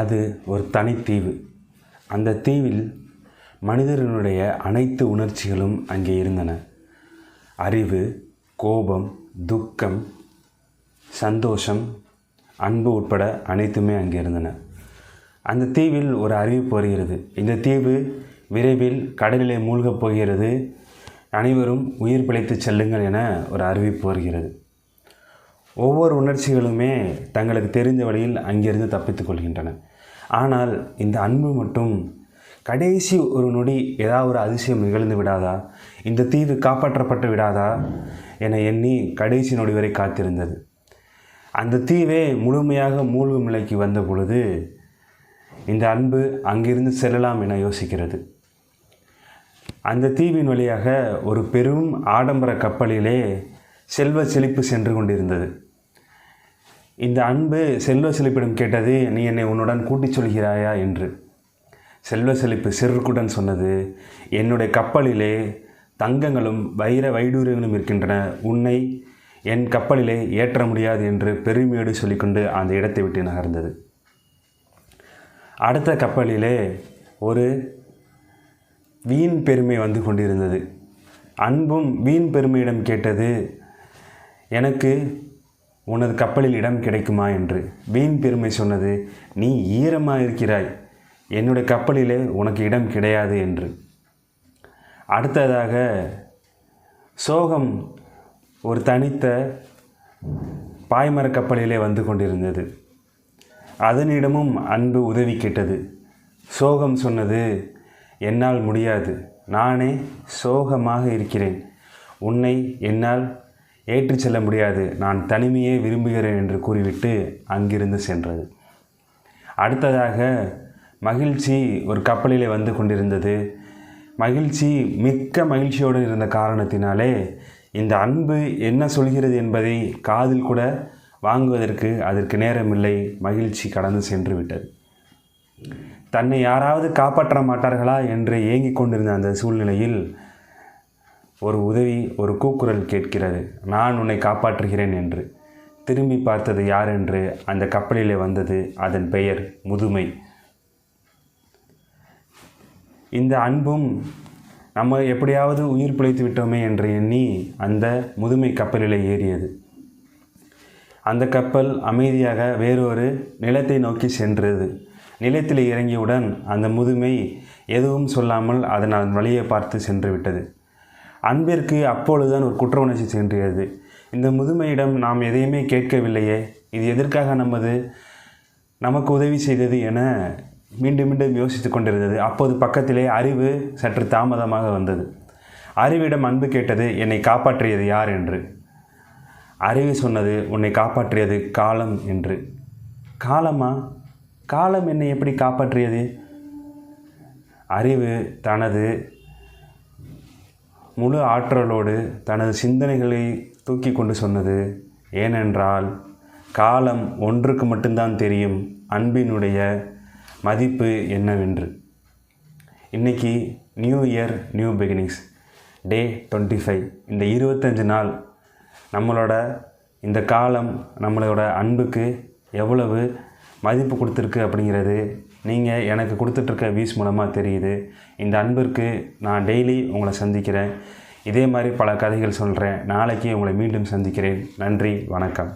அது ஒரு தனித்தீவு. அந்த தீவில் மனிதர்களுடைய அனைத்து உணர்ச்சிகளும் அங்கே இருந்தன. அறிவு, கோபம், துக்கம், சந்தோஷம், அன்பு உட்பட அனைத்துமே அங்கே இருந்தன. அந்த தீவில் ஒரு அறிவிப்பு வருகிறது. இந்த தீவு விரைவில் கடலிலே மூழ்கப் போகிறது, அனைவரும் உயிர் பிழைத்து செல்லுங்கள் என ஒரு அறிவிப்பு வருகிறது. ஒவ்வொரு உணர்ச்சிகளுமே தங்களுக்கு தெரிந்த வழியில் அங்கிருந்து தப்பித்துக் கொள்கின்றன. ஆனால் இந்த அன்பு மட்டும் கடைசி ஒரு நொடி ஏதாவது ஒரு அதிசயம் நிகழ்ந்து விடாதா, இந்த தீவு காப்பாற்றப்பட்டு விடாதா என எண்ணி கடைசி நொடி வரை காத்திருந்தது. அந்த தீவே முழுமையாக மூழ்கும் நிலைக்கு வந்த பொழுது இந்த அன்பு அங்கிருந்து செல்லலாம் என யோசிக்கிறது. அந்த தீவின் வழியாக ஒரு பெரும் ஆடம்பர கப்பலிலே செல்வ செழிப்பு சென்று கொண்டிருந்தது. இந்த அன்பு செல்வ செழிப்பிடம் கேட்டது, நீ என்னை உன்னுடன் கூட்டிச் சொல்கிறாயா என்று. செல்வ செழிப்பு சிறுக்குடன் சொன்னது, என்னுடைய கப்பலிலே தங்கங்களும் வைர வைடூரியங்களும் இருக்கின்றன, உன்னை என் கப்பலிலே ஏற்ற முடியாது என்று பெருமையோடு சொல்லிக்கொண்டு அந்த இடத்தை விட்டு நகர்ந்தது. அடுத்த கப்பலிலே ஒரு வீண் பெருமை வந்து கொண்டிருந்தது. அன்பும் வீண் பெருமையிடம் கேட்டது, எனக்கு உனது கப்பலில் இடம் கிடைக்குமா என்று. வீண் பெருமை சொன்னது, நீ ஈரமாக இருக்கிறாய், என்னுடைய கப்பலிலே உனக்கு இடம் கிடையாது என்று. அடுத்ததாக சோகம் ஒரு தனித்த பாய்மர கப்பலிலே வந்து கொண்டிருந்தது. அதனிடமும் அன்பு உதவி கேட்டது. சோகம் சொன்னது, என்னால் முடியாது, நானே சோகமாக இருக்கிறேன், உன்னை என்னால் ஏற்றிச் செல்ல முடியாது, நான் தனிமையே விரும்புகிறேன் என்று கூறிவிட்டு அங்கிருந்து சென்றது. அடுத்ததாக மகிழ்ச்சி ஒரு கப்பலிலே வந்து கொண்டிருந்தது. மகிழ்ச்சி மிக்க மகிழ்ச்சியோடு இருந்த காரணத்தினாலே இந்த அன்பு என்ன சொல்கிறது என்பதை காதில் கூட வாங்குவதற்கு அதற்கு நேரமில்லை. மகிழ்ச்சி கடந்து சென்று விட்டது. தன்னை யாராவது காப்பாற்ற மாட்டார்களா என்று ஏங்கிக் கொண்டிருந்த அந்த சூழ்நிலையில் ஒரு உதவி, ஒரு கூக்குரல் கேட்கிறது, நான் உன்னை காப்பாற்றுகிறேன் என்று. திரும்பி பார்த்தது யார் என்று அந்த கப்பலிலே வந்தது, அதன் பெயர் முதுமை. இந்த அன்பும் நம்ம எப்படியாவது உயிர் பிழைத்து விட்டோமே என்று எண்ணி அந்த முதுமை கப்பலிலே ஏறியது. அந்த கப்பல் அமைதியாக வேறொரு நிலத்தை நோக்கி சென்றது. நிலத்தில் இறங்கியவுடன் அந்த முதுமை எதுவும் சொல்லாமல் அதன் வழியை பார்த்து சென்று விட்டது. அன்பிற்கு அப்பொழுதுதான் ஒரு குற்ற உணர்ச்சி சென்றது. இந்த முதுமையிடம் நாம் எதையுமே கேட்கவில்லையே, இது எதற்காக நமக்கு உதவி செய்தது என மீண்டும் மீண்டும் யோசித்து கொண்டிருந்தது. அப்போது பக்கத்திலே அறிவு சற்று தாமதமாக வந்தது. அறிவிடம் அன்பு கேட்டது, என்னை காப்பாற்றியது யார் என்று. அறிவு சொன்னது, உன்னை காப்பாற்றியது காலம் என்று. காலமா? காலம் என்னை எப்படி காப்பாற்றியது? அறிவு தனது முழு ஆற்றலோடு தனது சிந்தனைகளை தூக்கி கொண்டு சொன்னது, ஏனென்றால் காலம் ஒன்றுக்கு மட்டும்தான் தெரியும், அன்பினுடைய மதிப்பு என்னவென்று. இன்றைக்கி நியூ இயர் நியூ பிகினிங்ஸ், டே 25. இந்த 25 நாள் நம்மளோட இந்த காலம் நம்மளோட அன்புக்கு எவ்வளவு மதிப்பு கொடுத்துருக்கு அப்படிங்கிறது நீங்கள் எனக்கு கொடுத்துட்ருக்க வீஸ் மூலமாக தெரியுது. இந்த அன்பிற்கு நான் டெய்லி உங்களை சந்திக்கிறேன். இதே மாதிரி பல கதைகள் சொல்கிறேன். நாளைக்கு உங்களை மீண்டும் சந்திக்கிறேன். நன்றி, வணக்கம்.